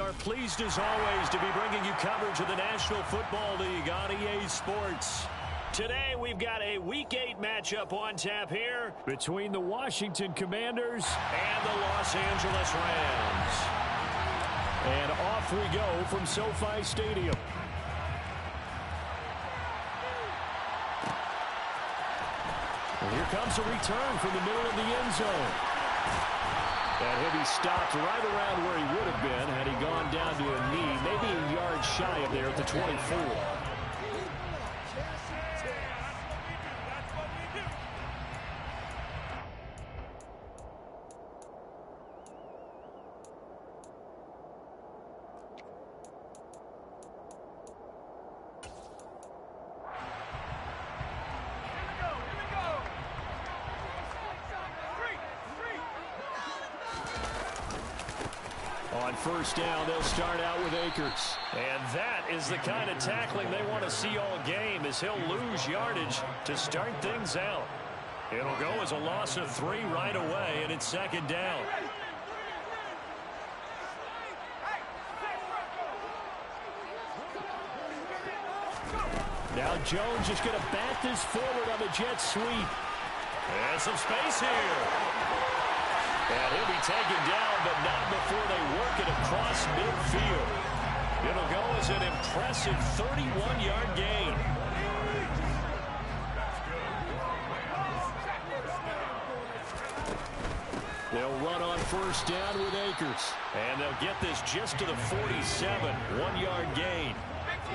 are pleased as always to be bringing you coverage of the National Football League on EA Sports. Today we've got a Week 8 matchup on tap here between the Washington Commanders and the Los Angeles Rams. And off we go from SoFi Stadium. And here comes a return from the middle of the end zone. And he'll be stopped right around where he would have been had he gone down to a knee, maybe a yard shy of there at the 24. On first down, they'll start out with Akers. And that is the kind of tackling they want to see all game, as he'll lose yardage to start things out. It'll go as a loss of 3 right away, and it's second down. Now Jones is going to bat this forward on the jet sweep. And some space here. And he'll be taken down, but not before they work it across midfield. It'll go as an impressive 31-yard gain. They'll run on first down with Akers. And they'll get this just to the 47, 1-yard gain.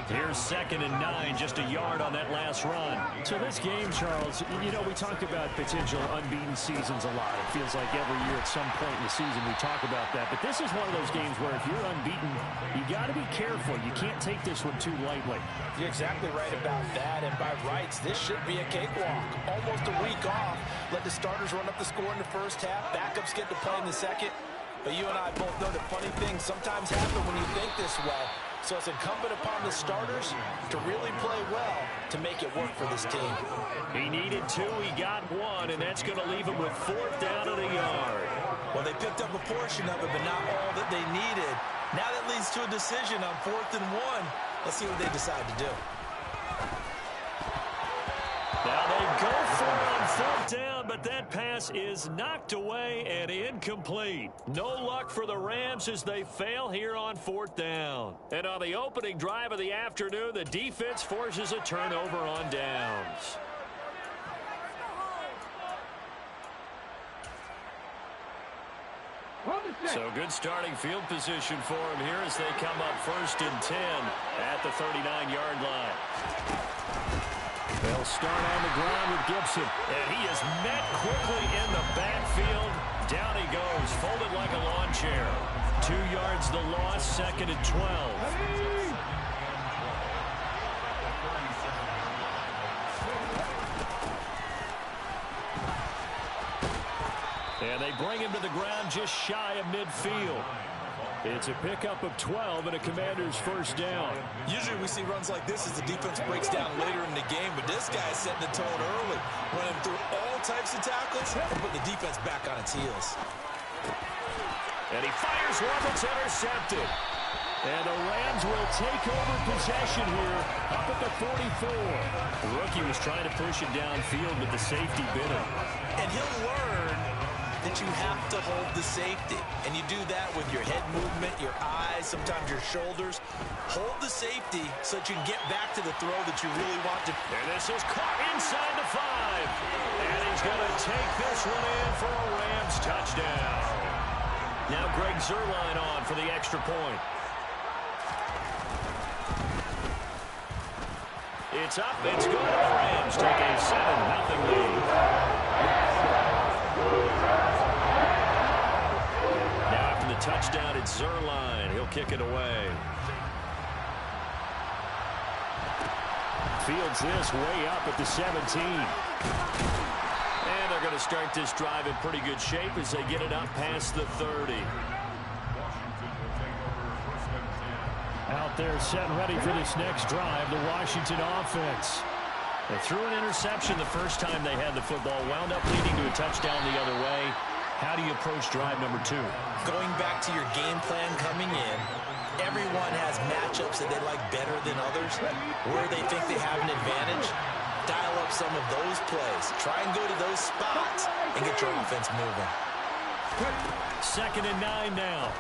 Here's second and 9, just a yard on that last run. So this game, Charles, you know, we talk about potential unbeaten seasons a lot. It feels like every year at some point in the season we talk about that. But this is one of those games where if you're unbeaten, you got to be careful. You can't take this one too lightly. You're exactly right about that. And by rights, this should be a cakewalk. Almost a week off. Let the starters run up the score in the first half. Backups get to play in the second. But you and I both know that funny things sometimes happen when you think this way. So it's incumbent upon the starters to really play well to make it work for this team. He needed 2, he got 1, and that's going to leave him with 4th down and a yard. Well, they picked up a portion of it, but not all that they needed. Now that leads to a decision on 4th and 1. Let's see what they decide to do. Now they go for it on 4th down, but that pass is knocked away and incomplete. No luck for the Rams as they fail here on 4th down. And on the opening drive of the afternoon, the defense forces a turnover on downs. So good starting field position for him here as they come up 1st and 10 at the 39-yard line. They'll start on the ground with Gibson. And he is met quickly in the backfield. Down he goes, folded like a lawn chair. 2 yards the loss, 2nd and 12. And they bring him to the ground just shy of midfield. It's a pickup of 12 and a Commander's 1st down. Usually we see runs like this as the defense breaks down later in the game, but this guy's setting the tone early, running through all types of tackles and put the defense back on its heels. And he fires one that's intercepted. And the Rams will take over possession here up at the 44. The rookie was trying to push it downfield, but the safety bit him. And he'll learn that you have to hold the safety. And you do that with your head movement, your eyes, sometimes your shoulders. Hold the safety so that you can get back to the throw that you really want to. And this is caught inside the 5. And he's going to take this one in for a Rams touchdown. Now Greg Zuerlein on for the extra point. It's up, it's good. The Rams take a 7-0 lead. Now after the touchdown, it's Zuerlein. He'll kick it away. Fields this way up at the 17. And they're going to start this drive in pretty good shape as they get it up past the 30. Out there set ready for this next drive, the Washington offense. They threw an interception the first time they had the football, wound up leading to a touchdown the other way. How do you approach drive number 2? Going back to your game plan coming in, Everyone has matchups that they like better than others, where they think they have an advantage. Dial up some of those plays. Try and go to those spots and get your offense moving. 2nd and 9 now.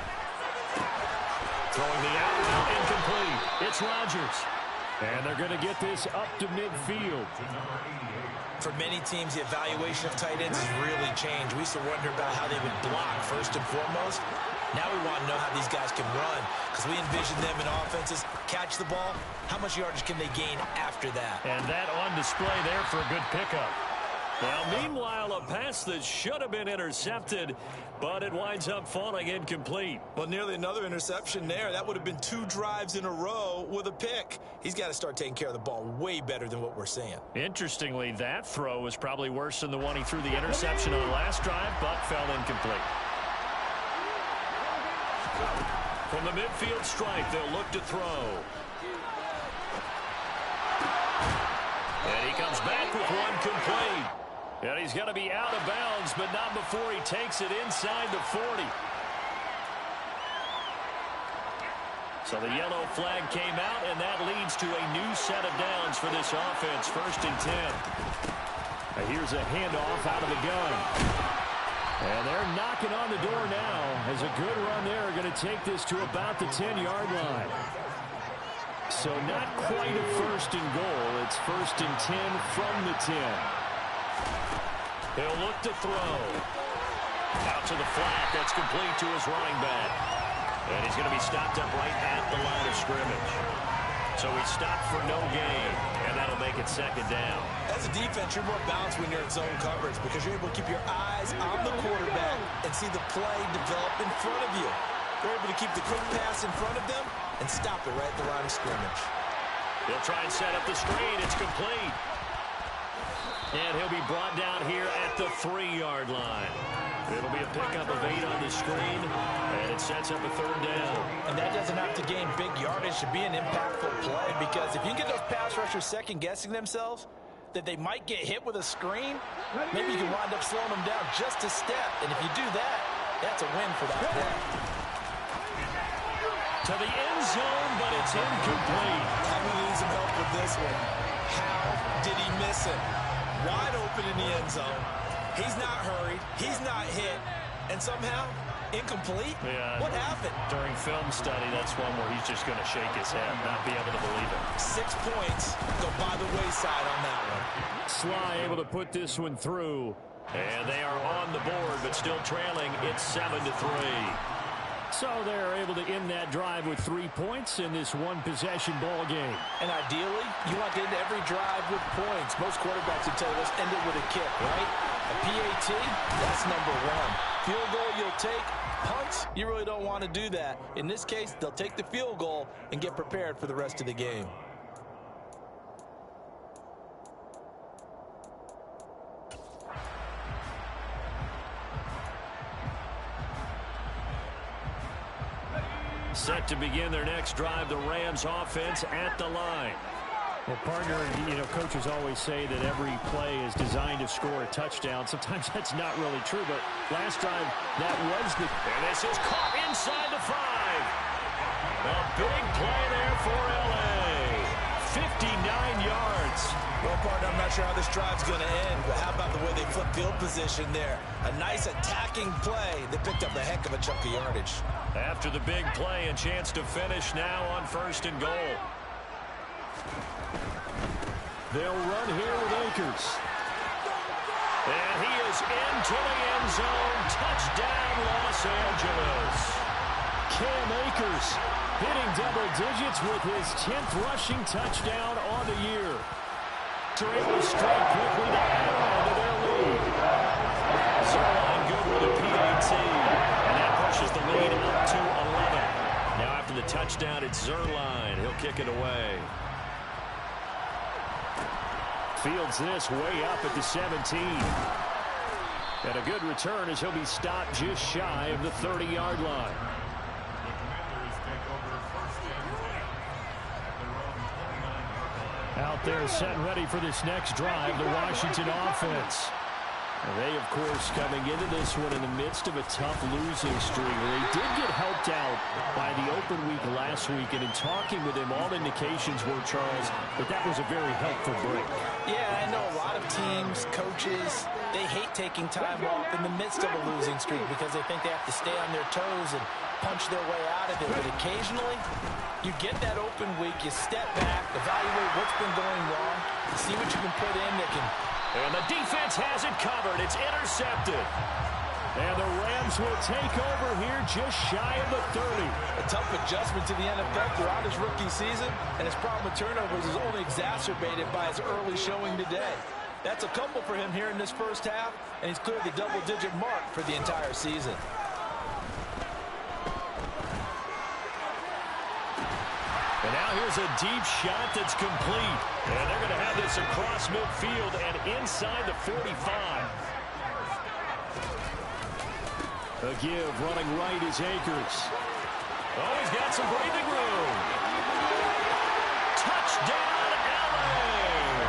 Throwing the out route incomplete. It's Rodgers. And they're going to get this up to midfield. For many teams, the evaluation of tight ends has really changed. We used to wonder about how they would block first and foremost. Now we want to know how these guys can run, because we envision them in offenses catch the ball. How much yardage can they gain after that? And that on display there for a good pickup. Now, meanwhile, a pass that should have been intercepted, but it winds up falling incomplete. Well, nearly another interception there. That would have been 2 drives in a row with a pick. He's got to start taking care of the ball way better than what we're seeing. Interestingly, that throw was probably worse than the one he threw the interception on the last drive, but fell incomplete. From the midfield stripe, they'll look to throw. And he comes back with one complete. And he's going to be out of bounds, but not before he takes it inside the 40. So the yellow flag came out, and that leads to a new set of downs for this offense. 1st and 10. Here's a handoff out of the gun. And they're knocking on the door now as a good run there are going to take this to about the 10-yard line. So not quite a 1st and goal. It's 1st and 10 from the 10. He'll look to throw. Out to the flat. That's complete to his running back. And he's going to be stopped up right at the line of scrimmage. So he's stopped for no gain, and that'll make it 2nd down. As a defense, you're more balanced when you're in zone coverage because you're able to keep your eyes on the quarterback and see the play develop in front of you. You're able to keep the quick pass in front of them and stop it right at the line of scrimmage. He'll try and set up the screen. It's complete. And he'll be brought down here at the 3-yard line. It'll be a pickup of 8 on the screen, and it sets up a 3rd down. And that doesn't have to gain big yardage to be an impactful play, because if you can get those pass rushers second-guessing themselves that they might get hit with a screen, maybe you can wind up slowing them down just a step. And if you do that, that's a win for that play. To the end zone, but it's incomplete. I'm going to need some help with this one. How did he miss it? Wide open in the end zone. He's not hurried. He's not hit. And somehow, incomplete? Yeah. What happened? During film study, that's one where he's just going to shake his head, not be able to believe it. 6 points go by the wayside on that one. Sly able to put this one through. And they are on the board, but still trailing. It's 7-3. So they're able to end that drive with 3 points in this one-possession ball game. And ideally, you want to end every drive with points. Most quarterbacks would tell you, let's end it with a kick, right? A PAT, that's number 1. Field goal you'll take. Punts, you really don't want to do that. In this case, they'll take the field goal and get prepared for the rest of the game. Set to begin their next drive, the Rams offense at the line. Well, partner, coaches always say that every play is designed to score a touchdown. Sometimes that's not really true, but last drive, that was the... And this is caught inside the 5. A big play there for L.A. 59 yards. Well, partner, I'm not sure how this drive's going to end, but how about the way they flip field position there? A nice attacking play that picked up a heck of a chunk of yardage. After the big play, a chance to finish now on 1st and goal. They'll run here with Akers. And he is into the end zone. Touchdown, Los Angeles. Cam Akers hitting double digits with his 10th rushing touchdown on the year. They're able to strike quickly to add on to their lead. Zerline good with a PAT. And that pushes the lead up to 11. Now after the touchdown, it's Zerline. He'll kick it away. Fields this way up at the 17. And a good return as he'll be stopped just shy of the 30-yard line. Out there set and ready for this next drive, the Washington offense. They, of course, coming into this one in the midst of a tough losing streak. They did get helped out by the open week last week, and in talking with him, all indications were, Charles, that was a very helpful break. Yeah, I know a lot of teams, coaches, they hate taking time off in the midst of a losing streak because they think they have to stay on their toes and punch their way out of it. But occasionally, you get that open week, you step back, evaluate what's been going wrong, see what you can put in that can... And the defense has it covered. It's intercepted. And the Rams will take over here just shy of the 30. A tough adjustment to the NFL throughout his rookie season, and his problem with turnovers is only exacerbated by his early showing today. That's a couple for him here in this first half, and he's cleared the double-digit mark for the entire season. And now here's a deep shot that's complete. And they're going to have this across midfield and inside the 45. A give, running right is Akers. Oh, he's got some breathing room. Touchdown, LA!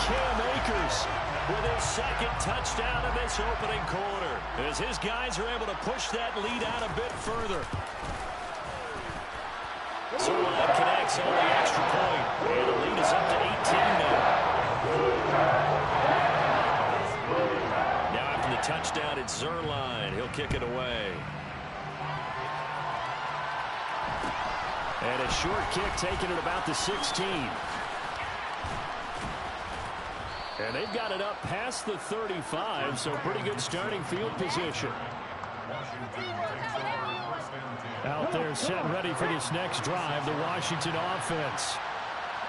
Cam Akers with his second touchdown of this opening quarter, as his guys are able to push that lead out a bit further. Zerline connects on the extra point, and the lead is up to 18 now. Now after the touchdown, it's Zerline. He'll kick it away. And a short kick taken at about the 16. And they've got it up past the 35, so pretty good starting field position. Out there set ready for this next drive, the Washington offense.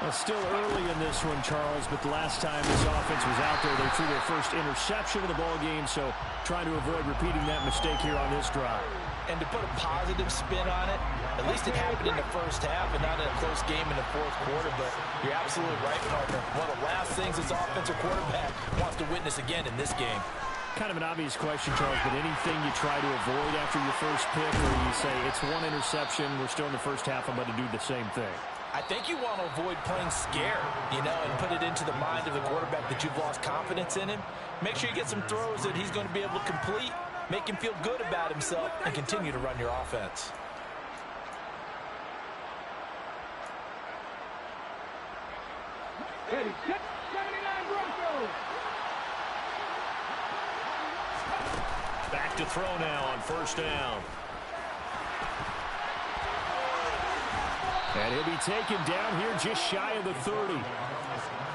Well, still early in this one, Charles, but the last time this offense was out there, they threw their first interception of the ball game, so trying to avoid repeating that mistake here on this drive. And to put a positive spin on it, at least it happened in the first half and not in a close game in the fourth quarter, but you're absolutely right, partner. One of the last things this offensive quarterback wants to witness again in this game. Kind of an obvious question, Charles, but anything you try to avoid after your first pick, or you say, it's one interception, we're still in the first half, I'm going to do the same thing? I think you want to avoid playing scared, and put it into the mind of the quarterback that you've lost confidence in him. Make sure you get some throws that he's going to be able to complete, make him feel good about himself, and continue to run your offense. Back to throw now on first down. And he'll be taken down here just shy of the 30.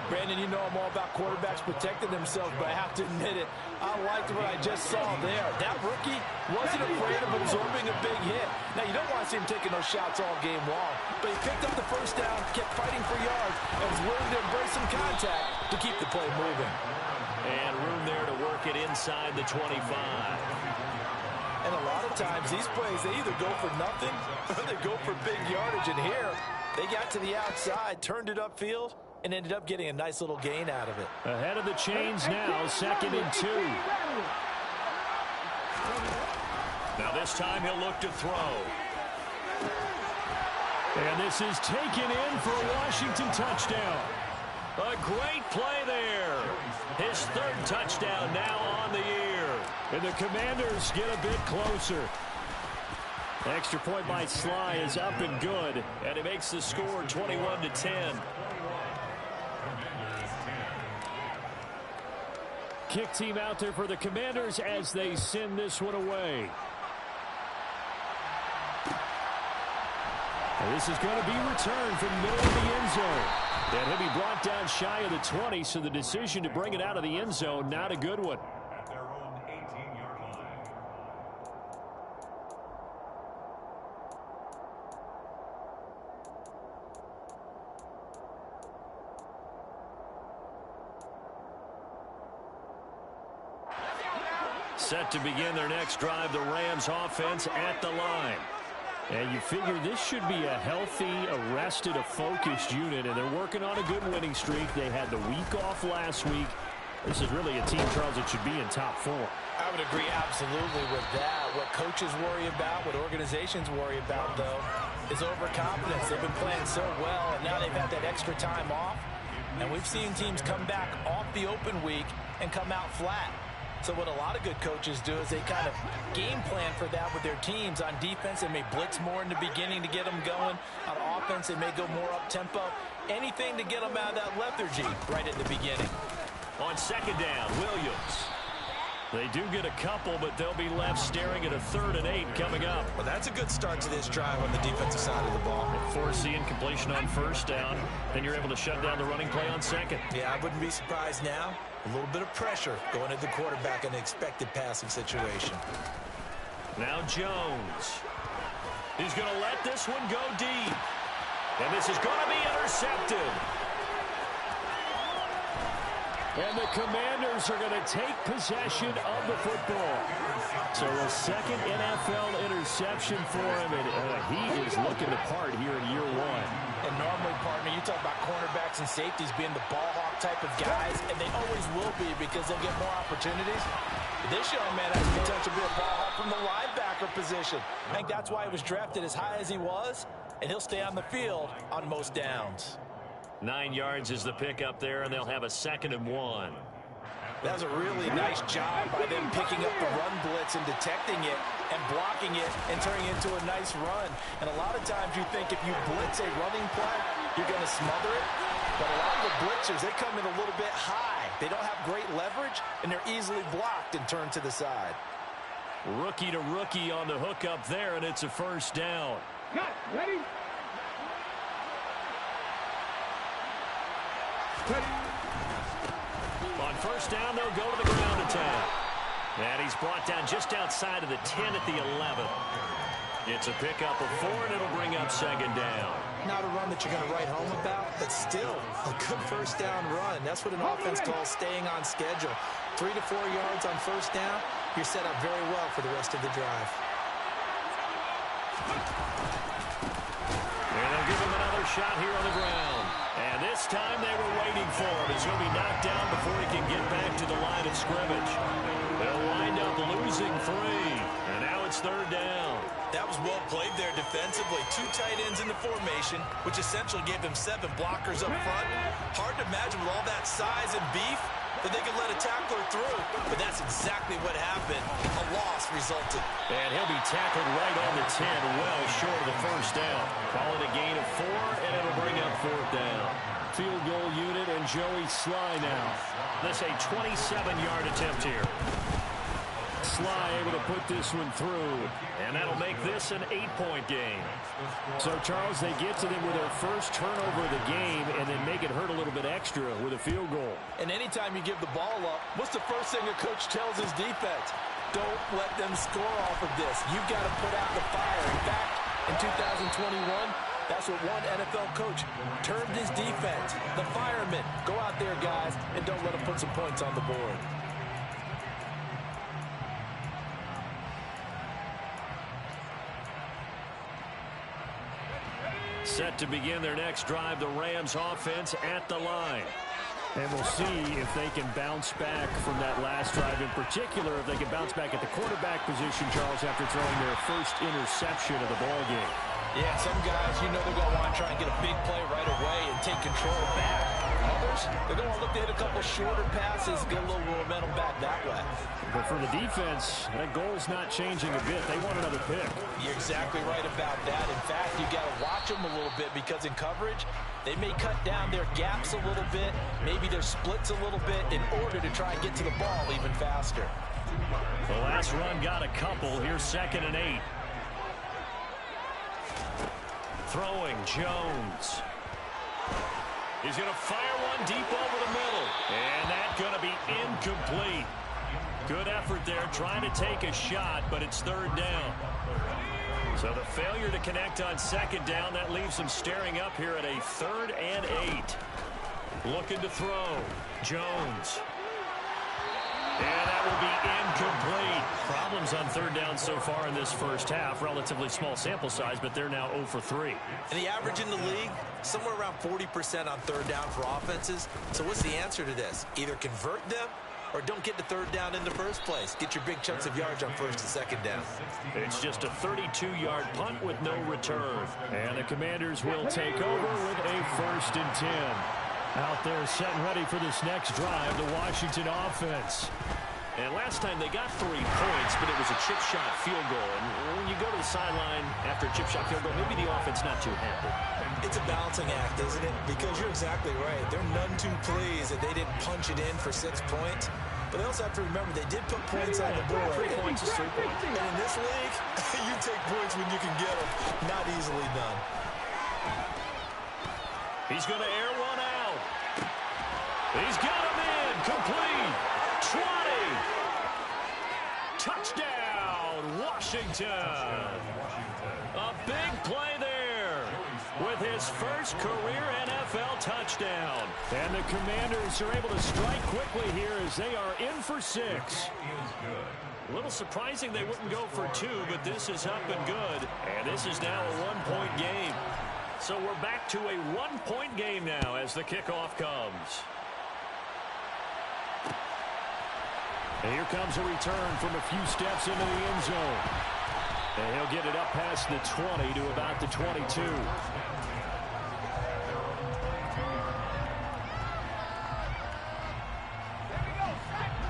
Brandon, you know I'm all about quarterbacks protecting themselves, but I have to admit it, I liked what I just saw there. That rookie wasn't afraid of absorbing a big hit. Now, you don't want to see him taking those shots all game long, but he picked up the first down, kept fighting for yards, and was willing to embrace some contact to keep the play moving. And room there to work it inside the 25. And a lot of times, these plays, they either go for nothing or they go for big yardage. And here, they got to the outside, turned it upfield, and ended up getting a nice little gain out of it. Ahead of the chains now, 2nd and 2. Now this time he'll look to throw. And this is taken in for a Washington touchdown. A great play there. His third touchdown now on the year. And the Commanders get a bit closer. Extra point by Sly is up and good. And it makes the score 21-10. Kick team out there for the Commanders as they send this one away. And this is going to be returned from the middle of the end zone. And he'll be brought down shy of the 20, so the decision to bring it out of the end zone, not a good one. At their own 18-yard line. Set to begin their next drive, the Rams offense at the line. And you figure this should be a healthy, arrested, a focused unit, and they're working on a good winning streak. They had the week off last week. This is really a team, Charles, that should be in top 4. I would agree absolutely with that. What coaches worry about, what organizations worry about, though, is overconfidence. They've been playing so well, and now they've had that extra time off. And we've seen teams come back off the open week and come out flat. So what a lot of good coaches do is they kind of game plan for that with their teams. On defense, they may blitz more in the beginning to get them going. On offense, they may go more up-tempo. Anything to get them out of that lethargy right at the beginning. On second down, Williams. They do get a couple, but they'll be left staring at a 3rd and 8 coming up. Well, that's a good start to this drive on the defensive side of the ball. Force the incompletion on first down. Then you're able to shut down the running play on second. Yeah, I wouldn't be surprised now. A little bit of pressure going at the quarterback in an expected passing situation. Now Jones. He's going to let this one go deep. And this is going to be intercepted. And the Commanders are going to take possession of the football. So a second NFL interception for him, and he is looking the part here in year 1. And normally, partner, you talk about cornerbacks and safeties being the ball hawk type of guys, and they always will be because they'll get more opportunities. But this young man has the potential to be a ball hawk from the linebacker position. I think that's why he was drafted as high as he was, and he'll stay on the field on most downs. 9 yards is the pickup there, and they'll have a 2nd and 1. That was a really nice job by them picking up the run blitz and detecting it and blocking it and turning it into a nice run. And a lot of times you think if you blitz a running play, you're going to smother it. But a lot of the blitzers, they come in a little bit high. They don't have great leverage, and they're easily blocked and turned to the side. Rookie to rookie on the hook up there, and it's a 1st down. Ready? On 1st down, they'll go to the ground attack. And he's brought down just outside of the 10 at the 11. It's a pickup of 4, and it'll bring up 2nd down. Not a run that you're going to write home about, but still a good 1st down run. That's what an offense calls staying on schedule. 3 to 4 yards on 1st down, you're set up very well for the rest of the drive. And they'll give him another shot here on the ground. And this time they were waiting for him. He's going to be knocked down before he can get back to the line of scrimmage. They'll wind up losing 3. And now it's 3rd down. That was well played there defensively. 2 tight ends in the formation, which essentially gave them 7 blockers up front. Hard to imagine with all that size and beef that they could let a tackler through. But that's exactly what happened. A loss resulted. And he'll be tackled right on the 10, well short of the 1st down. Call it a gain of 4, and it'll bring up 4th down. Field goal unit and Joey Sly now. This a 27-yard attempt here. Sly able to put this one through. And that'll make this an 8-point game. So, Charles, they get to them with their first turnover of the game and then make it hurt a little bit extra with a field goal. And anytime you give the ball up, what's the first thing a coach tells his defense? Don't let them score off of this. You've got to put out the fire. In fact, in 2021, that's what one NFL coach termed his defense. The firemen. Go out there, guys, and don't let them put some points on the board. Set to begin their next drive, the Rams offense at the line. And we'll see if they can bounce back from that last drive. In particular, if they can bounce back at the quarterback position, Charles, after throwing their first interception of the ballgame. Yeah, some guys, you know they're going to want to try and get a big play right away and take control back. Others, they're going to look to hit a couple shorter passes, get a little momentum back that way. But for the defense, that goal's not changing a bit. They want another pick. You're exactly right about that. In fact, you got to watch them a little bit because in coverage, they may cut down their gaps a little bit, maybe their splits a little bit in order to try and get to the ball even faster. The last run got a couple. Here's 2nd and 8. Throwing Jones. He's going to fire one deep over the middle. And that's going to be incomplete. Good effort there trying to take a shot, but it's 3rd down. So the failure to connect on 2nd down, that leaves them staring up here at a 3rd and 8. Looking to throw. Jones. And that will be incomplete. Problems on 3rd down so far in this first half. Relatively small sample size, but they're now 0 for 3. And the average in the league, somewhere around 40% on 3rd down for offenses. So what's the answer to this? Either convert them or don't get to 3rd down in the first place. Get your big chunks of yards on 1st and 2nd down. It's just a 32-yard punt with no return. And the Commanders will take over with a 1st and 10. Out there setting ready for this next drive, the Washington offense. And last time they got 3 points, but it was a chip shot field goal. And when you go to the sideline after a chip shot field goal, maybe the offense not too happy. It's a balancing act, isn't it? Because you're exactly right. They're none too pleased that they didn't punch it in for 6 points. But they also have to remember they did put points on the board. 3 points is 3 points. And in this league, you take points when you can get them. Not easily done. He's going to air one out. He's got him in. Complete. 20. Touchdown, Washington. A big play there with his first career NFL touchdown. And the Commanders are able to strike quickly here as they are in for 6. A little surprising they wouldn't go for 2, but this is up and good. And this is now a 1-point game. So we're back to a 1-point game now as the kickoff comes. And here comes a return from a few steps into the end zone. And he'll get it up past the 20 to about the 22.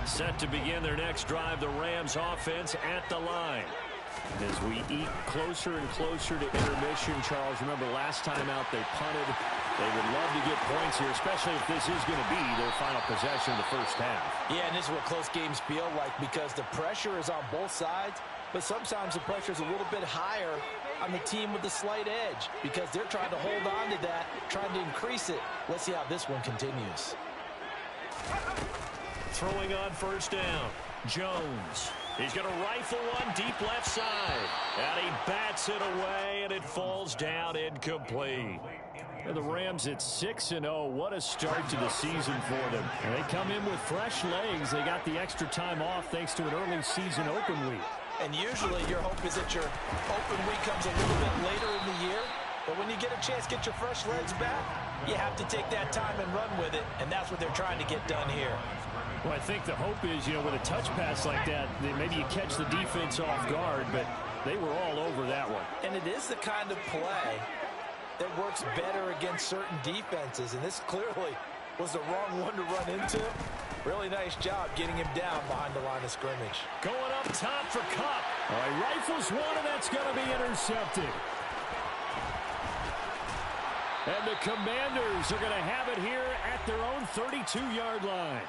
Set to begin their next drive, the Rams offense at the line. As we eke closer and closer to intermission, Charles, remember last time out they punted. They would love to get points here, especially if this is going to be their final possession of the first half. Yeah, and this is what close games feel like because the pressure is on both sides, but sometimes the pressure is a little bit higher on the team with the slight edge because they're trying to hold on to that, trying to increase it. Let's see how this one continues. Throwing on first down, Jones. He's going to rifle one deep left side. And he bats it away, and it falls down incomplete. And the Rams at 6-0. What a start to the season for them. And they come in with fresh legs. They got the extra time off thanks to an early season open week. And usually your hope is that your open week comes a little bit later in the year. But when you get a chance to get your fresh legs back, you have to take that time and run with it. And that's what they're trying to get done here. Well, I think the hope is, with a touch pass like that, maybe you catch the defense off guard, but they were all over that one. And it is the kind of play that works better against certain defenses, and this clearly was the wrong one to run into. Really nice job getting him down behind the line of scrimmage. Going up top for Cup. All right, rifles one, and that's going to be intercepted. And the Commanders are going to have it here at their own 32-yard line.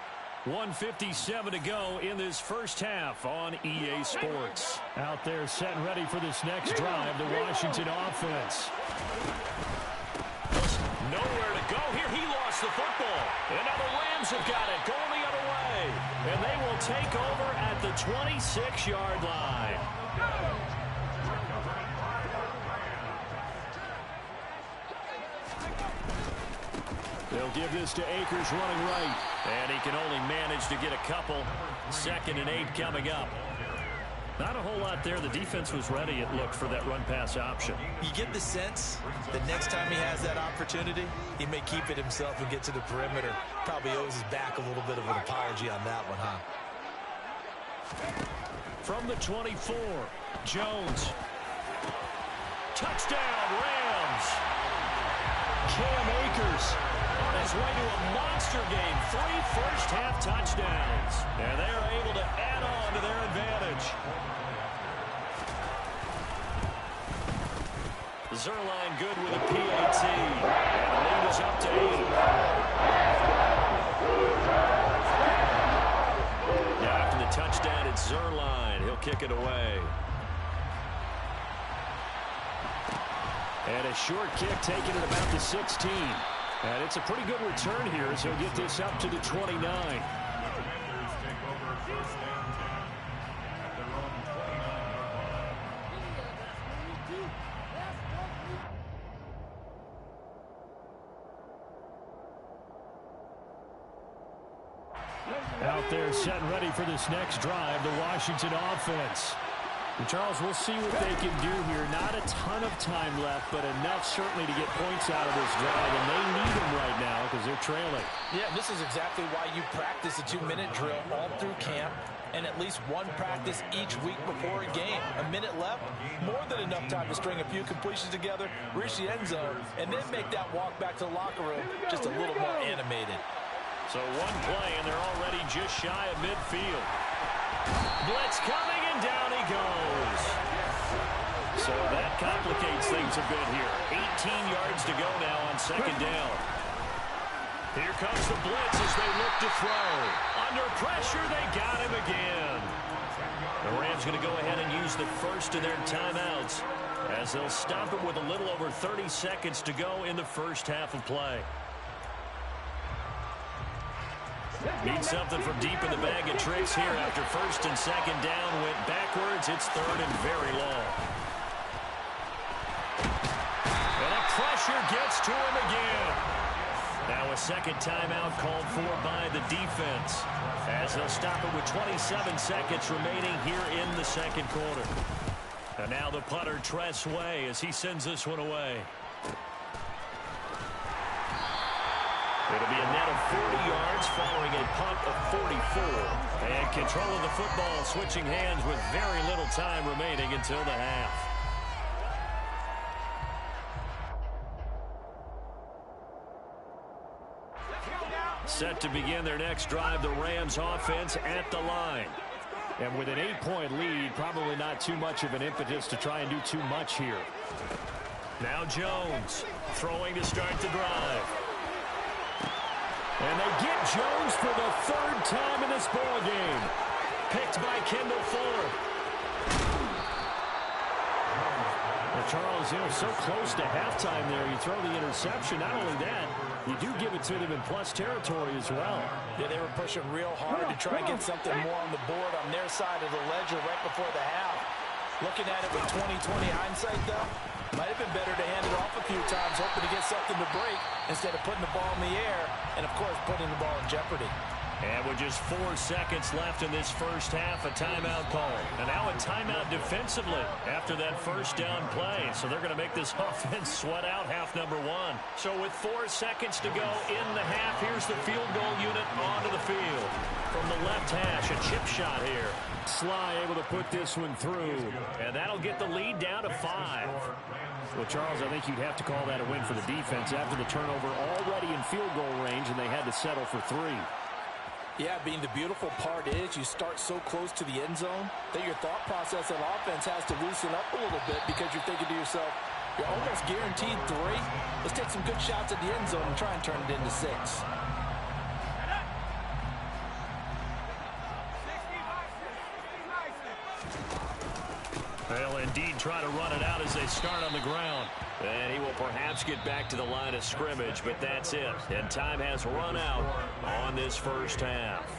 1:57 to go in this first half on EA Sports. Out there setting ready for this next drive, the Washington offense. Nowhere to go here. He lost the football. And now the Rams have got it going the other way. And they will take over at the 26-yard line. They'll give this to Akers running right. And he can only manage to get a couple. 2nd and 8 coming up. Not a whole lot there. The defense was ready, it looked, for that run-pass option. You get the sense that next time he has that opportunity, he may keep it himself and get to the perimeter. Probably owes his back a little bit of an apology on that one, huh? From the 24, Jones. Touchdown, Rams. Cam Akers On his way to a monster game. 3 first-half touchdowns. And they are able to add on to their advantage. Zerline good with a PAT. And the lead is up to 8. Now after the touchdown, it's Zerline. He'll kick it away. And a short kick taken at about the 16. And it's a pretty good return here as he'll get this up to the 29. Take over 1st and 10 at their own 29-yard line. Out there setting ready for this next drive, the Washington offense. And Charles, we'll see what they can do here. Not a ton of time left, but enough certainly to get points out of this drive, and they need them right now because they're trailing. Yeah, this is exactly why you practice a 2-minute drill all through camp and at least one practice each week before a game. A minute left, more than enough time to string a few completions together, reach the end zone, and then make that walk back to the locker room just a little more animated. So one play, and they're already just shy of midfield. Blitz coming, and down he goes. So that complicates things a bit here. 18 yards to go now on second down. Here comes the blitz as they look to throw. Under pressure, they got him again. The Rams going to go ahead and use the first of their timeouts as they'll stop it with a little over 30 seconds to go in the first half of play. Need something from deep in the bag of tricks here after first and second down went backwards. It's third and very long. And the pressure gets to him again. Now a second timeout called for by the defense as they'll stop it with 27 seconds remaining here in the second quarter. And now the punter, Tress Way, as he sends this one away. It'll be a net of 40 yards following a punt of 44. And control of the football switching hands with very little time remaining until the half. Set to begin their next drive, the Rams offense at the line. And with an 8-point lead, probably not too much of an impetus to try and do too much here. Now Jones throwing to start the drive. And they get Jones for the third time in this ball game. Picked by Kendall Fuller. Well, Charles, so close to halftime there. You throw the interception. Not only that, you do give it to them in plus territory as well. Yeah, they were pushing real hard to try and get something more on the board on their side of the ledger right before the half. Looking at it with 20/20 hindsight, though, might have been better to hand it off a few times, hoping to get something to break instead of putting the ball in the air and, of course, putting the ball in jeopardy. And with just 4 seconds left in this first half, a timeout call. And now a timeout defensively after that first down play. So they're going to make this offense sweat out half number one. So with 4 seconds to go in the half, here's the field goal unit onto the field. From the left hash, a chip shot here. Sly able to put this one through. And that'll get the lead down to 5. Well, Charles, I think you'd have to call that a win for the defense after the turnover already in field goal range, and they had to settle for 3. Yeah, being the beautiful part is you start so close to the end zone that your thought process of offense has to loosen up a little bit because you're thinking to yourself, you're almost guaranteed 3. Let's take some good shots at the end zone and try and turn it into 6. They'll indeed try to run it out as they start on the ground. And he will perhaps get back to the line of scrimmage, but that's it. And time has run out on this first half.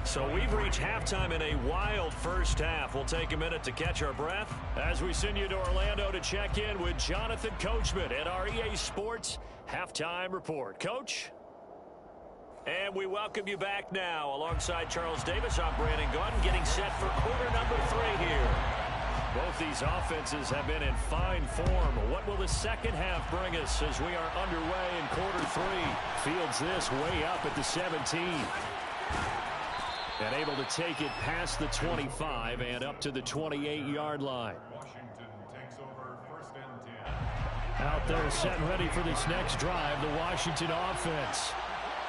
So we've reached halftime in a wild first half. We'll take a minute to catch our breath as we send you to Orlando to check in with Jonathan Coachman at our EA Sports Halftime Report. Coach? And we welcome you back now. Alongside Charles Davis, I'm Brandon Gordon, getting set for quarter number 3 here. Both these offenses have been in fine form. What will the second half bring us as we are underway in quarter 3? Fields this way up at the 17. And able to take it past the 25 and up to the 28-yard line. Washington takes over first and 10. Out there set and ready for this next drive, the Washington offense.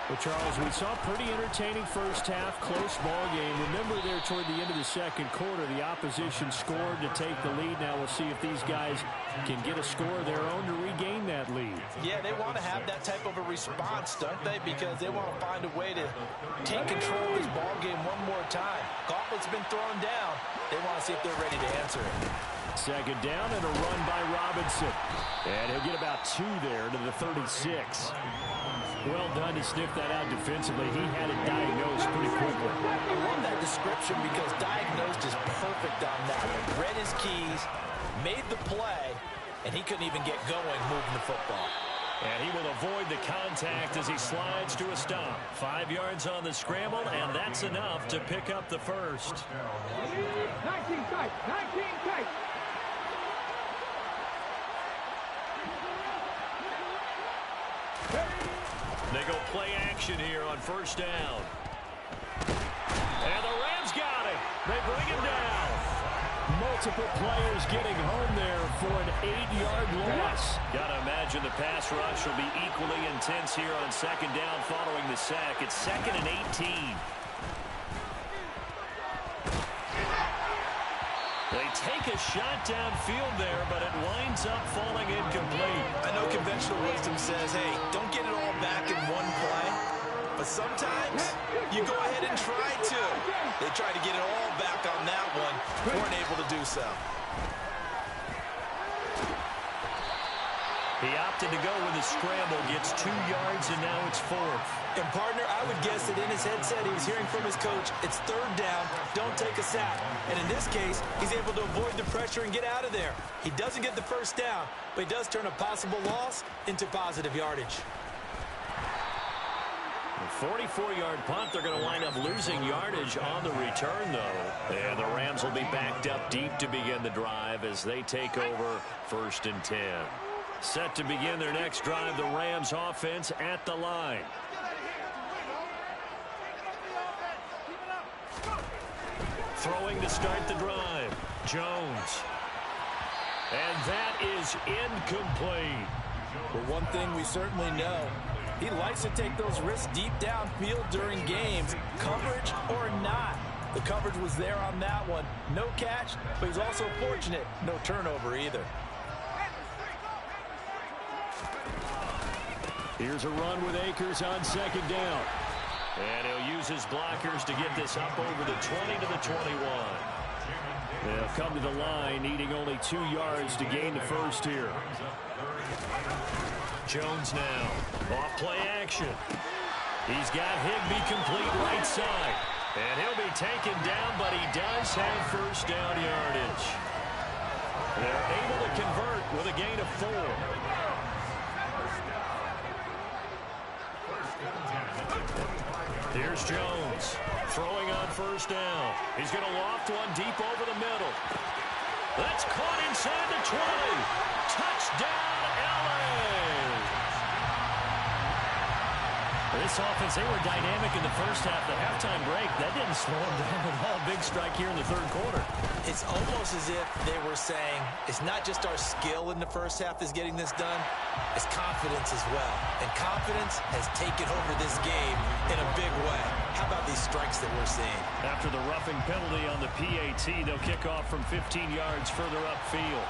Well, Charles, we saw a pretty entertaining first half, close ball game. Remember there toward the end of the second quarter, the opposition scored to take the lead. Now we'll see if these guys can get a score of their own to regain that lead. Yeah, they want to have that type of a response, don't they? Because they want to find a way to take control of this ball game one more time. Gauntlet's been thrown down. They want to see if they're ready to answer it. Second down and a run by Robinson. And he'll get about 2 there to the 36. Well done to sniff that out defensively. He had it diagnosed pretty quickly. I love that description because diagnosed is perfect on that one. Read his keys, made the play, and he couldn't even get going moving the football. And he will avoid the contact as he slides to a stop. 5 yards on the scramble, and that's enough to pick up the first. 19 tight, 19 tight. They go play action here on first down. And the Rams got They bring him down. Multiple players getting home there for an 8-yard loss. Got to imagine the pass rush will be equally intense here on second down following the sack. It's 2nd and 18. They take a shot downfield there, but it winds up falling incomplete. I know conventional wisdom says, hey, don't get it all back in one play. But sometimes you go ahead and try to. They tried to get it all back on that one. Weren't able to do so. He opted to go with a scramble, gets 2 yards, and now it's 4th. And, partner, I would guess that in his headset he was hearing from his coach, it's 3rd down, don't take a sack. And in this case, he's able to avoid the pressure and get out of there. He doesn't get the 1st down, but he does turn a possible loss into positive yardage. 44-yard punt. They're going to wind up losing yardage on the return, though. And the Rams will be backed up deep to begin the drive as they take over 1st and 10. Set to begin their next drive, the Rams offense at the line. Throwing to start the drive. Jones. And that is incomplete. But one thing we certainly know, he likes to take those risks deep downfield during games, coverage or not. The coverage was there on that one. No catch, but he's also fortunate. No turnover either. Here's a run with Akers on 2nd down. And he'll use his blockers to get this up over the 20 to the 21. They'll come to the line, needing only 2 yards to gain the 1st here. Jones now. Off play action. He's got Higbee complete right side. And he'll be taken down, but he does have 1st down yardage. They're able to convert with a gain of 4. Here's Jones. Throwing on 1st down. He's going to loft one deep over the middle. That's caught inside the 20. Touchdown, LA. This offense, they were dynamic in the 1st half. The halftime break, that didn't slow them down at all. Big strike here in the 3rd quarter. It's almost as if they were saying, it's not just our skill in the 1st half that's getting this done, it's confidence as well. And confidence has taken over this game in a big way. How about these strikes that we're seeing? After the roughing penalty on the PAT, they'll kick off from 15 yards further upfield.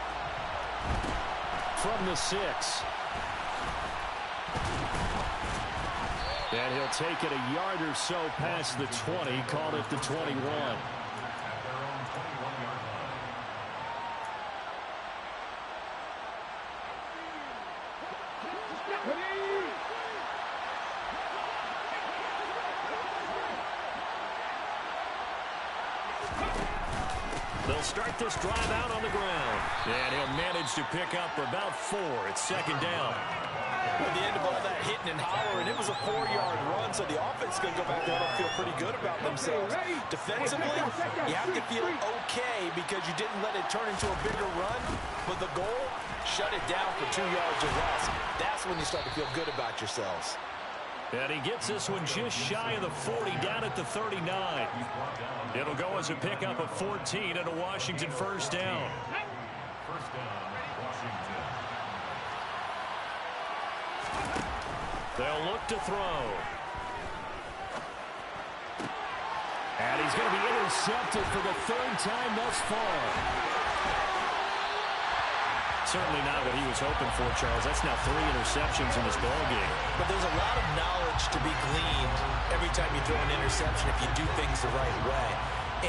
From the 6. And he'll take it a yard or so past the 20, called it the 21. They'll start this drive out on the ground. And he'll manage to pick up about 4. It's 2nd down. At the end of all that hitting and hollering, it was a 4-yard run, so the offense is going to go back there and feel pretty good about themselves. Defensively, you have to feel okay because you didn't let it turn into a bigger run, but the goal, shut it down for 2 yards or less. That's when you start to feel good about yourselves. And he gets this one just shy of the 40, down at the 39. It'll go as a pickup of 14 and a Washington 1st down. They'll look to throw. And he's going to be intercepted for the 3rd time thus far. Certainly not what he was hoping for, Charles. That's now 3 interceptions in this ballgame. But there's a lot of knowledge to be gleaned every time you throw an interception if you do things the right way.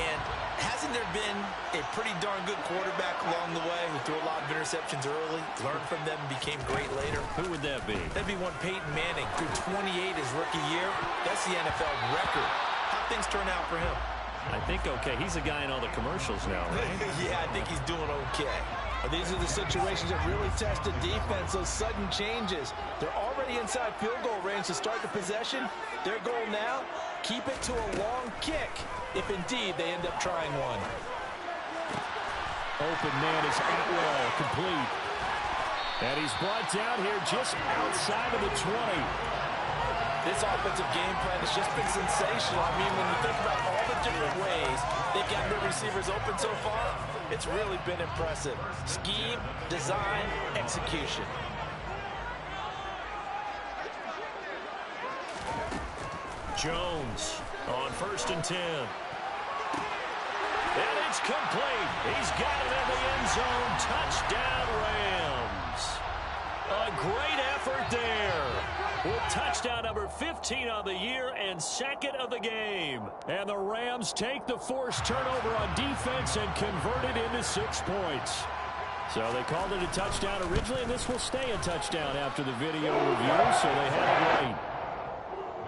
And hasn't there been a pretty darn good quarterback along the way who threw a lot of interceptions early, learned from them, and became great later? Who would that be? That'd be one Peyton Manning, threw 28 his rookie year. That's the NFL record. How'd things turn out for him? I think okay. He's a guy in all the commercials now, right? Yeah, I think he's doing okay. But these are the situations that really test the defense, those sudden changes. They're already inside field goal range to start the possession. Their goal now, keep it to a long kick, if indeed they end up trying one. Open man is Atwell, complete. And he's brought down here just outside of the 20. This offensive game plan has just been sensational. I mean, when you think about all the different ways they've gotten their receivers open so far, it's really been impressive. Scheme, design, execution. Jones on 1st and 10. And it's complete. He's got it in the end zone. Touchdown, Rams. A great effort there. With touchdown number 15 on the year and 2nd of the game. And the Rams take the forced turnover on defense and convert it into 6 points. So they called it a touchdown originally, and this will stay a touchdown after the video review, so they had it right.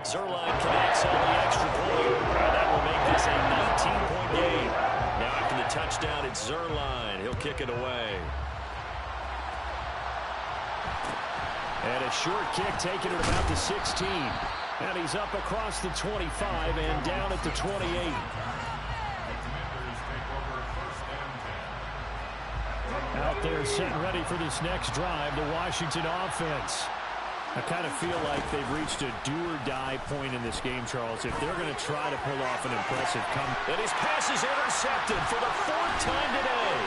Zerline connects on the extra point, and that will make this a 19-point game. Now after the touchdown, it's Zerline. He'll kick it away. And a short kick taken at about the 16. And he's up across the 25 and down at the 28. Out there setting ready for this next drive, the Washington offense. I kind of feel like they've reached a do-or-die point in this game, Charles. If they're going to try to pull off an impressive comeback. And his pass is intercepted for the 4th time today.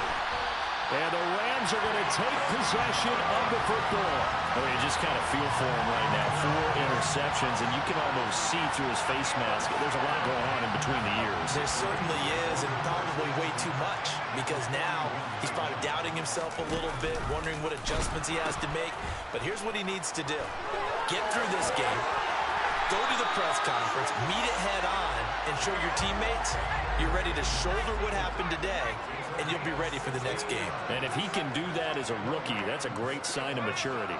And the Rams are going to take possession of the football. I mean, you just kind of feel for him right now. 4 interceptions, and you can almost see through his face mask. There's a lot going on in between the ears. There certainly is, and probably way too much, because now he's probably doubting himself a little bit, wondering what adjustments he has to make. But here's what he needs to do. Get through this game, go to the press conference, meet it head on, and show your teammates you're ready to shoulder what happened today, and you'll be ready for the next game. And if he can do that as a rookie, that's a great sign of maturity.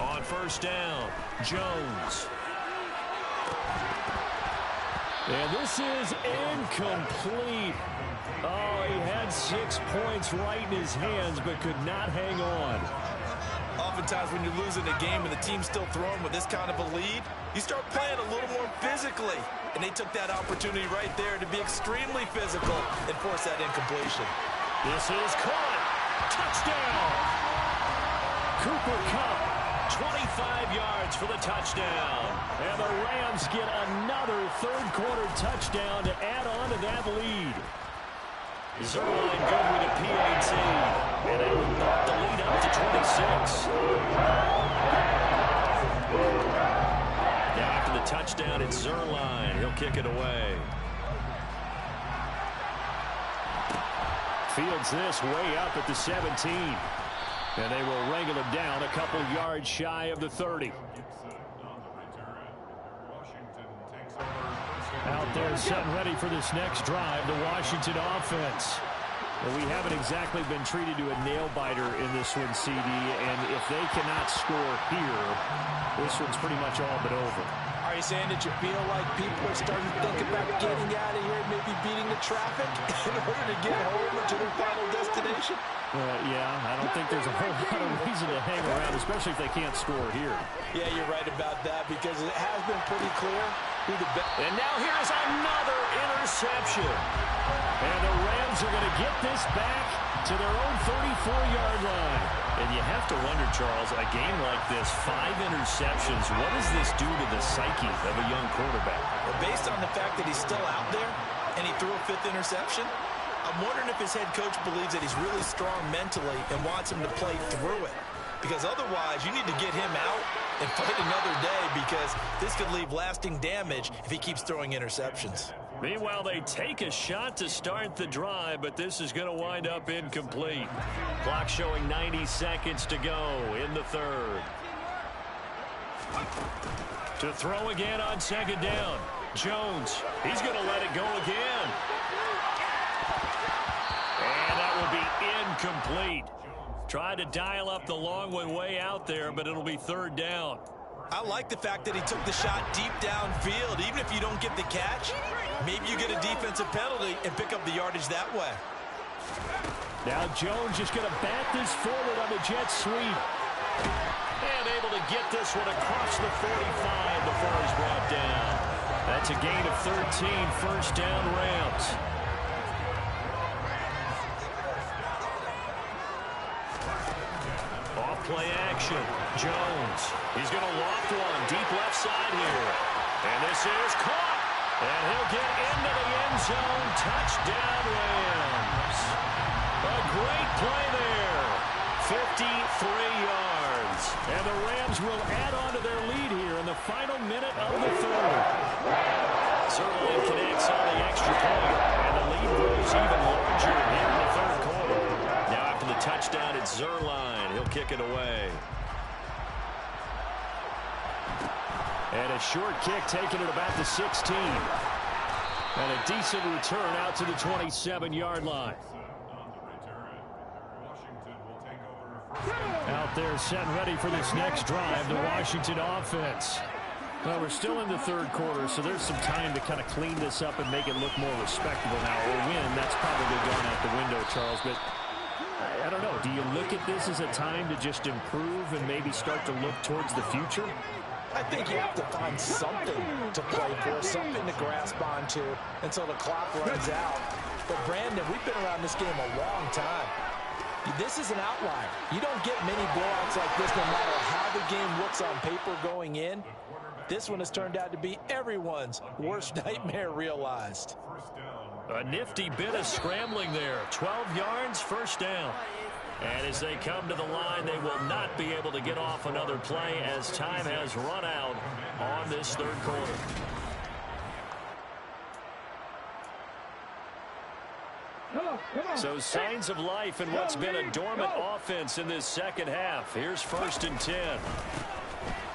On 1st down, Jones. And this is incomplete. Oh, he had 6 points right in his hands, but could not hang on. Oftentimes when you're losing a game and the team's still throwing with this kind of a lead, you start playing a little more physically. And they took that opportunity right there to be extremely physical and force that incompletion. This is caught. Touchdown. Cooper Kupp, 25 yards for the touchdown. And the Rams get another 3rd-quarter touchdown to add on to that lead. Zerline good with a PAT. And they will bump the lead up to 26. Now after the touchdown, it's Zerline. He'll kick it away. Fields this way up at the 17. And they will wrangle him down a couple yards shy of the 30. Out there setting ready for this next drive, the Washington offense. Well, we haven't exactly been treated to a nail-biter in this one, CD, and if they cannot score here, this one's pretty much all but over. Are you saying that you feel like people are starting to think about getting out of here, maybe beating the traffic in order to get home or to their final destination? Yeah, I don't think there's a whole lot of reason to hang around, especially if they can't score here. Yeah, you're right about that, because it has been pretty clear who the best. And now here's another interception. And the Rams are going to get this back to their own 34-yard line. And you have to wonder, Charles, a game like this, 5 interceptions, what does this do to the psyche of a young quarterback? Well, based on the fact that he's still out there and he threw a 5th interception, I'm wondering if his head coach believes that he's really strong mentally and wants him to play through it. Because otherwise, you need to get him out and fight another day, because this could leave lasting damage if he keeps throwing interceptions. Meanwhile, they take a shot to start the drive, but this is going to wind up incomplete. Clock showing 90 seconds to go in the 3rd. To throw again on 2nd down. Jones, he's going to let it go again. And that will be incomplete. Tried to dial up the long one way out there, but it'll be 3rd down. I like the fact that he took the shot deep downfield. Even if you don't get the catch, maybe you get a defensive penalty and pick up the yardage that way. Now Jones just going to bat this forward on the jet sweep. And able to get this one across the 45 before he's brought down. That's a gain of 13, 1st down Rams. Off play action. action. Jones. He's going to loft one deep left side here. And this is caught. And he'll get into the end zone. Touchdown, Rams. A great play there. 53 yards. And the Rams will add on to their lead here in the final minute of the third. Zerline connects on the extra point. And the lead grows even larger here in the third quarter. Now after the touchdown, it's Zerline. He'll kick it away. And a short kick taken at about the 16. And a decent return out to the 27-yard line. Out there set and ready for this next drive, the Washington offense. Well, we're still in the third quarter, so there's some time to kind of clean this up and make it look more respectable now. Or win, that's probably gone out the window, Charles. But I don't know. Do you look at this as a time to just improve and maybe start to look towards the future? I think you have to find something to play for, something to grasp onto until the clock runs out. But, Brandon, we've been around this game a long time. This is an outlier. You don't get many blowouts like this no matter how the game looks on paper going in. This one has turned out to be everyone's worst nightmare realized. A nifty bit of scrambling there. 12 yards, first down. And as they come to the line, they will not be able to get off another play as time has run out on this third quarter. So signs of life in what's been a dormant offense in this second half. Here's 1st and 10.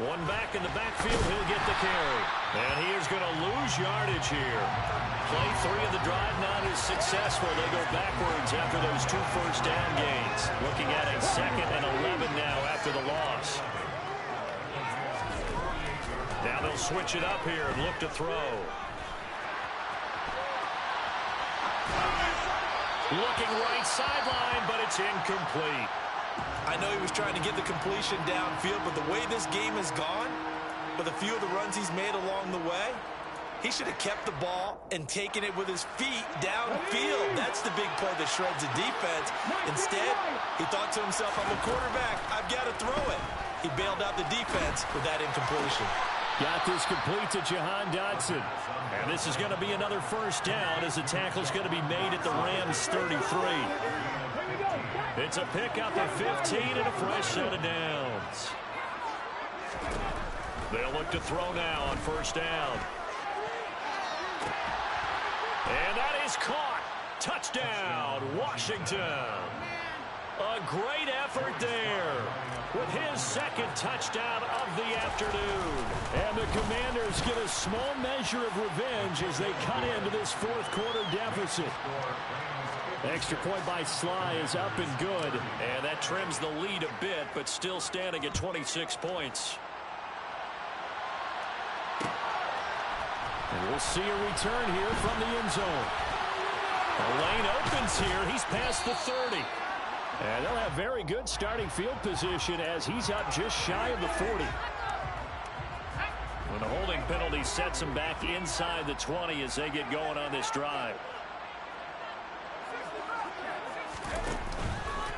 One back in the backfield, he'll get the carry. And he is going to lose yardage here. Play 3 of the drive not as successful. They go backwards after those 2 first down gains. Looking at a 2nd and 11 now after the loss. Now they'll switch it up here and look to throw. Looking right sideline, but it's incomplete. I know he was trying to get the completion downfield, but the way this game has gone, with a few of the runs he's made along the way, he should have kept the ball and taken it with his feet downfield. That's the big play that shreds the defense. Instead, he thought to himself, I'm a quarterback, I've got to throw it. He bailed out the defense with that incompletion. Got this complete to Jahan Dotson. And this is going to be another first down as the tackle's going to be made at the Rams 33. It's a pick up of 15 and a fresh set of downs. They'll look to throw now on first down. And that is caught. Touchdown, Washington. A great effort there with his 2nd touchdown of the afternoon. And the Commanders get a small measure of revenge as they cut into this 4th quarter deficit. Extra point by Sly is up and good. And that trims the lead a bit, but still standing at 26 points. And we'll see a return here from the end zone. The lane opens here. He's past the 30. And they'll have very good starting field position as he's up just shy of the 40. When the holding penalty sets him back inside the 20 as they get going on this drive.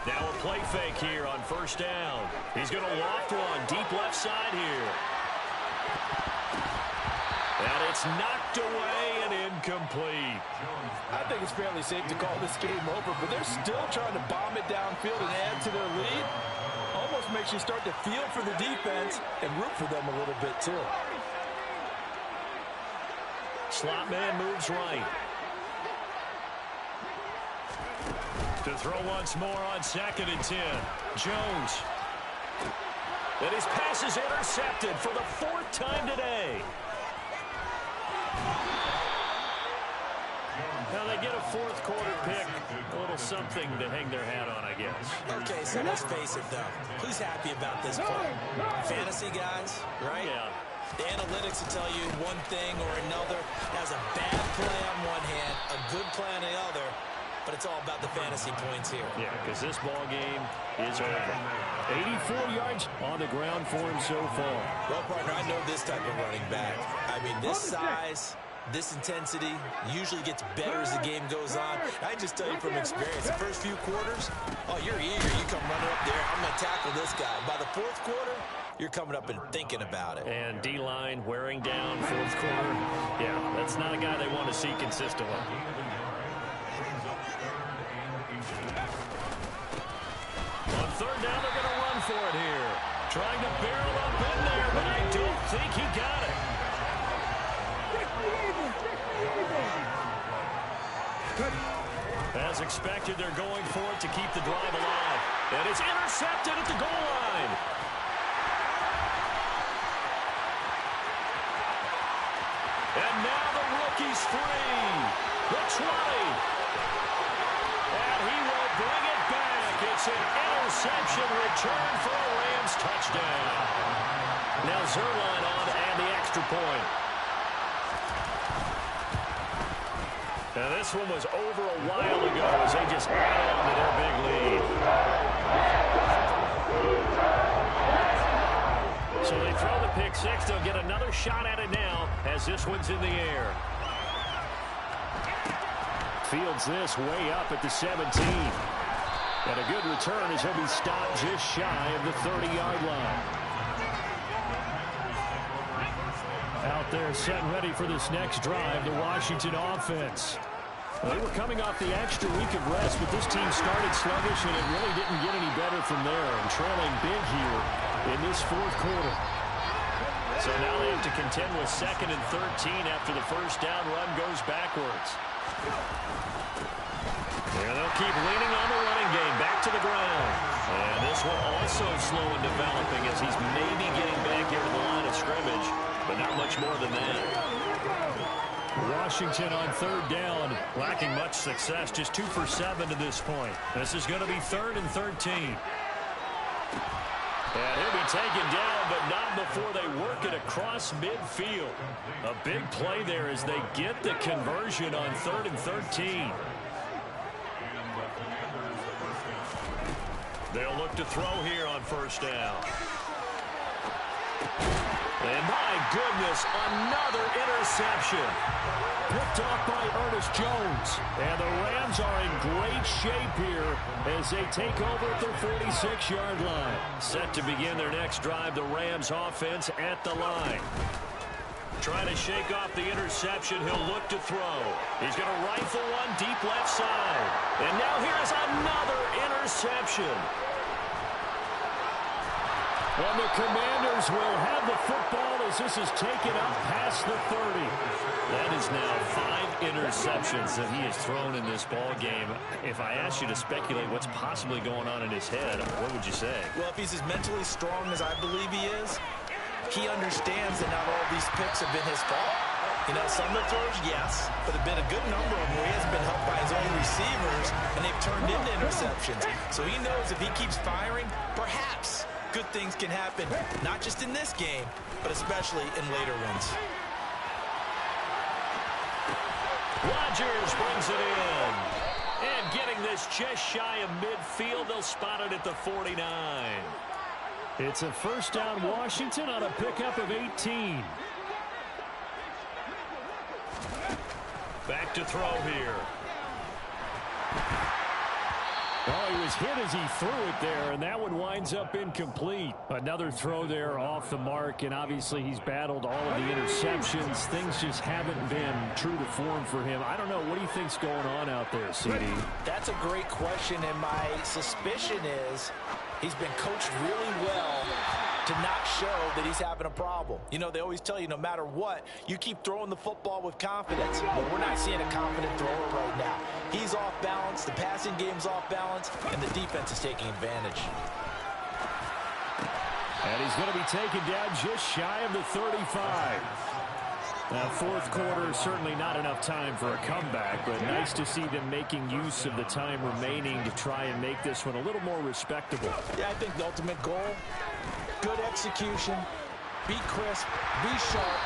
Now a play fake here on first down. He's going to loft one deep left side here. And it's knocked away and incomplete. I think it's fairly safe to call this game over, but they're still trying to bomb it downfield and add to their lead. Almost makes you start to feel for the defense and root for them a little bit too. Slot man moves right. To throw once more on 2nd and 10. Jones. And his pass is intercepted for the 4th time today. Now they get a 4th quarter pick. A little something to hang their hat on, I guess. Okay, so let's face it, though. Who's happy about this play? Fantasy guys, right? Yeah. The analytics will tell you one thing or another. Has a bad play on one hand, a good play on the other, but it's all about the fantasy points here. Yeah, because this ball game is over. 84 yards on the ground for him so far. Well, partner, I know this type of running back. I mean, this size, This intensity usually gets better as the game goes on. I just tell you from experience, the first few quarters, oh, you're eager. You come running up there, I'm going to tackle this guy. By the fourth quarter, you're coming up and thinking about it. And D-line wearing down fourth quarter. Yeah, that's not a guy they want to see consistently. On third down, they're going to run for it here. Trying to barrel up in there, but I don't think he got it. As expected, they're going for it to keep the drive alive. And it's intercepted at the goal line. And now the rookie's free. The 20. And he will bring it back. It's an interception return for a Rams touchdown. Now Zerline on and the extra point. Now this one was over a while ago as they just added on to their big lead. So they throw the pick six. They'll get another shot at it now as this one's in the air. Fields this way up at the 17. And a good return as he'll be stopped just shy of the 30-yard line. Out there set and ready for this next drive, the Washington offense. Well, they were coming off the extra week of rest, but this team started sluggish, and it really didn't get any better from there, and trailing big here in this fourth quarter. So now they have to contend with 2nd and 13 after the first down run goes backwards. And they'll keep leaning on the running game back to the ground. And this one also slow in developing as he's maybe getting back here to the line of scrimmage, but not much more than that. Washington on third down, lacking much success, just 2 for 7 to this point. This is going to be 3rd and 13. And he'll be taken down, but not before they work it across midfield. A big play there as they get the conversion on 3rd and 13. They'll look to throw here on first down. And my goodness, another interception. Picked off by Ernest Jones. And the Rams are in great shape here as they take over at their 46-yard line. Set to begin their next drive, the Rams offense at the line. Trying to shake off the interception, he'll look to throw. He's going to rifle one deep left side. And now here's another interception. And the Commanders will have the football as this is taken up past the 30. That is now 5 interceptions that he has thrown in this ball game. If I asked you to speculate what's possibly going on in his head, what would you say? Well, if he's as mentally strong as I believe he is, he understands that not all these picks have been his fault. You know, some of the throws, yes, but there have been a good number of them where he hasn't been helped by his own receivers, and they've turned into interceptions. So he knows if he keeps firing, perhaps good things can happen, not just in this game, but especially in later ones. Rodgers brings it in. And getting this just shy of midfield, they'll spot it at the 49. It's a first down Washington on a pickup of 18. Back to throw here. Well, he was hit as he threw it there, and that one winds up incomplete. Another throw there off the mark, and obviously he's battled all of the interceptions. Things just haven't been true to form for him. I don't know. What do you think's going on out there, CD? That's a great question, and my suspicion is he's been coached really well to not show that he's having a problem. You know, they always tell you no matter what, you keep throwing the football with confidence. But we're not seeing a confident thrower right now. He's off balance, the passing game's off balance, and the defense is taking advantage. And he's going to be taken down just shy of the 35. Now, fourth quarter, certainly not enough time for a comeback, but nice to see them making use of the time remaining to try and make this one a little more respectable. Yeah, I think the ultimate goal, good execution, be crisp, be sharp,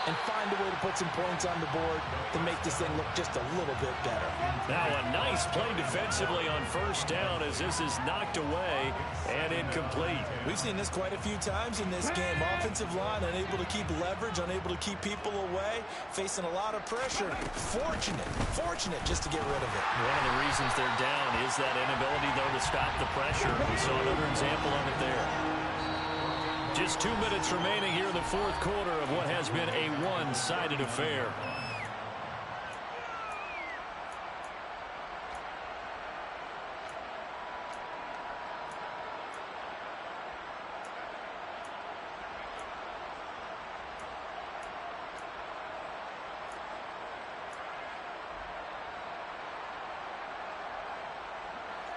and find a way to put some points on the board to make this thing look just a little bit better. Now a nice play defensively on first down as this is knocked away and incomplete. We've seen this quite a few times in this game. Offensive line unable to keep leverage, unable to keep people away, facing a lot of pressure. Fortunate just to get rid of it. One of the reasons they're down is that inability, though, to stop the pressure. We saw another example of it there. Just 2 minutes remaining here in the fourth quarter of what has been a one-sided affair.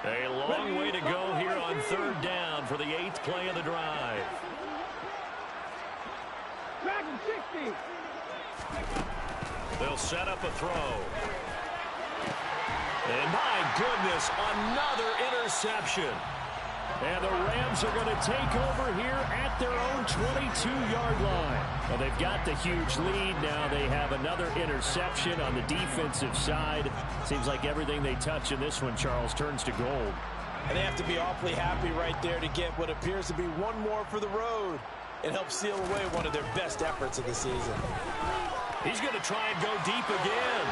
A long way to go here on third down for the 8th play of the drive. Dragon 60. They'll set up a throw. And my goodness, another interception. And the Rams are going to take over here at their own 22-yard line. Well, they've got the huge lead. Now they have another interception on the defensive side. Seems like everything they touch in this one, Charles, turns to gold. And they have to be awfully happy right there to get what appears to be one more for the road. It helps seal away one of their best efforts of the season. He's going to try and go deep again.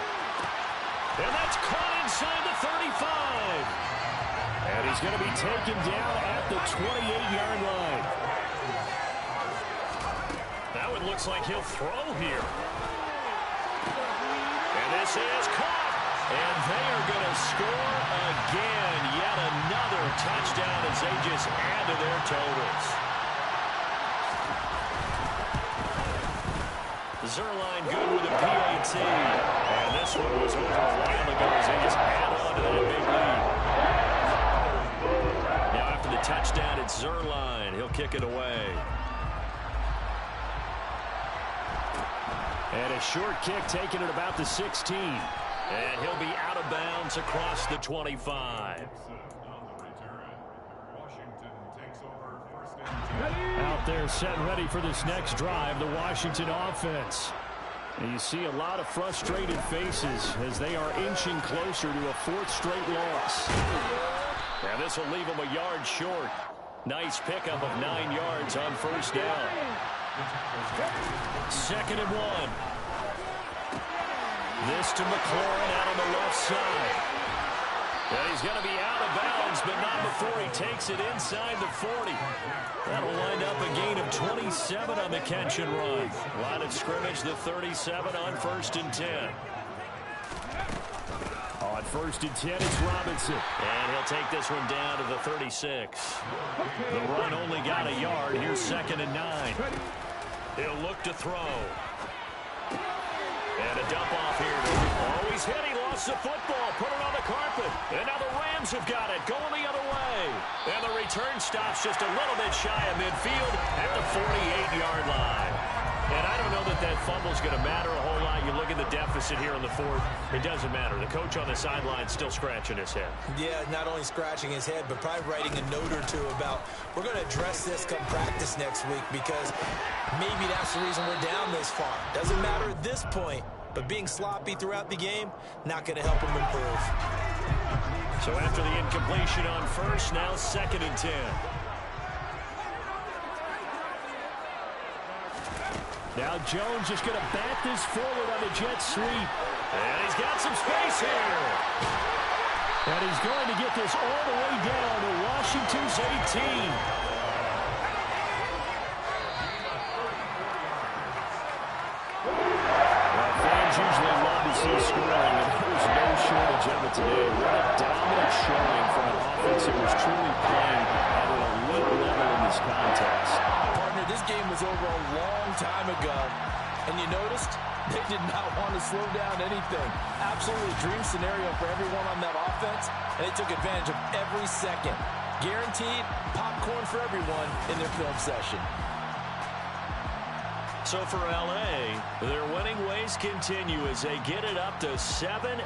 And that's caught inside the 35. And he's going to be taken down at the 28-yard line. Now it looks like he'll throw here. And this is caught. And they are going to score again. Yet another touchdown as they just add to their totals. Zerline good with a PAT. And this one was over a while ago as they just add on to that big lead. Now after the touchdown, it's Zerline. He'll kick it away. And a short kick taken at about the 16. And he'll be out of bounds across the 25. Out there set and ready for this next drive, the Washington offense. And you see a lot of frustrated faces as they are inching closer to a 4th straight loss. And this will leave them a yard short. Nice pickup of 9 yards on first down. 2nd and 1. This to McLaurin out on the left side. And he's going to be out of bounds, but not before he takes it inside the 40. That'll wind up a gain of 27 on the catch and run. Line of scrimmage, the 37 on 1st and 10. On 1st and 10, it's Robinson. And he'll take this one down to the 36. The run only got a yard. Here's 2nd and 9. He'll look to throw. And a dump off here. Oh, he's hit. He lost the football. Put it on the carpet. And now the Rams have got it. Going the other way. And the return stops just a little bit shy of midfield at the 48-yard line. And I don't know that that fumble's going to matter a whole lot. You look at the deficit here in the 4th. It doesn't matter. The coach on the sideline still scratching his head. Yeah, not only scratching his head, but probably writing a note or two about, we're going to address this come practice next week because maybe that's the reason we're down this far. Doesn't matter at this point, but being sloppy throughout the game, not going to help him improve. So after the incompletion on first, now 2nd and 10. Now Jones just going to bat this forward on the jet sweep. And he's got some space here. And he's going to get this all the way down to Washington's 18. Fans usually love to see scoring, and there's no shortage of it today. What a dominant showing from an offense that was truly playing at an elite level in this contest. Partner, this game was over a long time ago, and you noticed they did not want to slow down anything. Absolutely dream scenario for everyone on that offense, and they took advantage of every second. Guaranteed popcorn for everyone in their film session. So for L.A., their winning ways continue as they get it up to 7-0.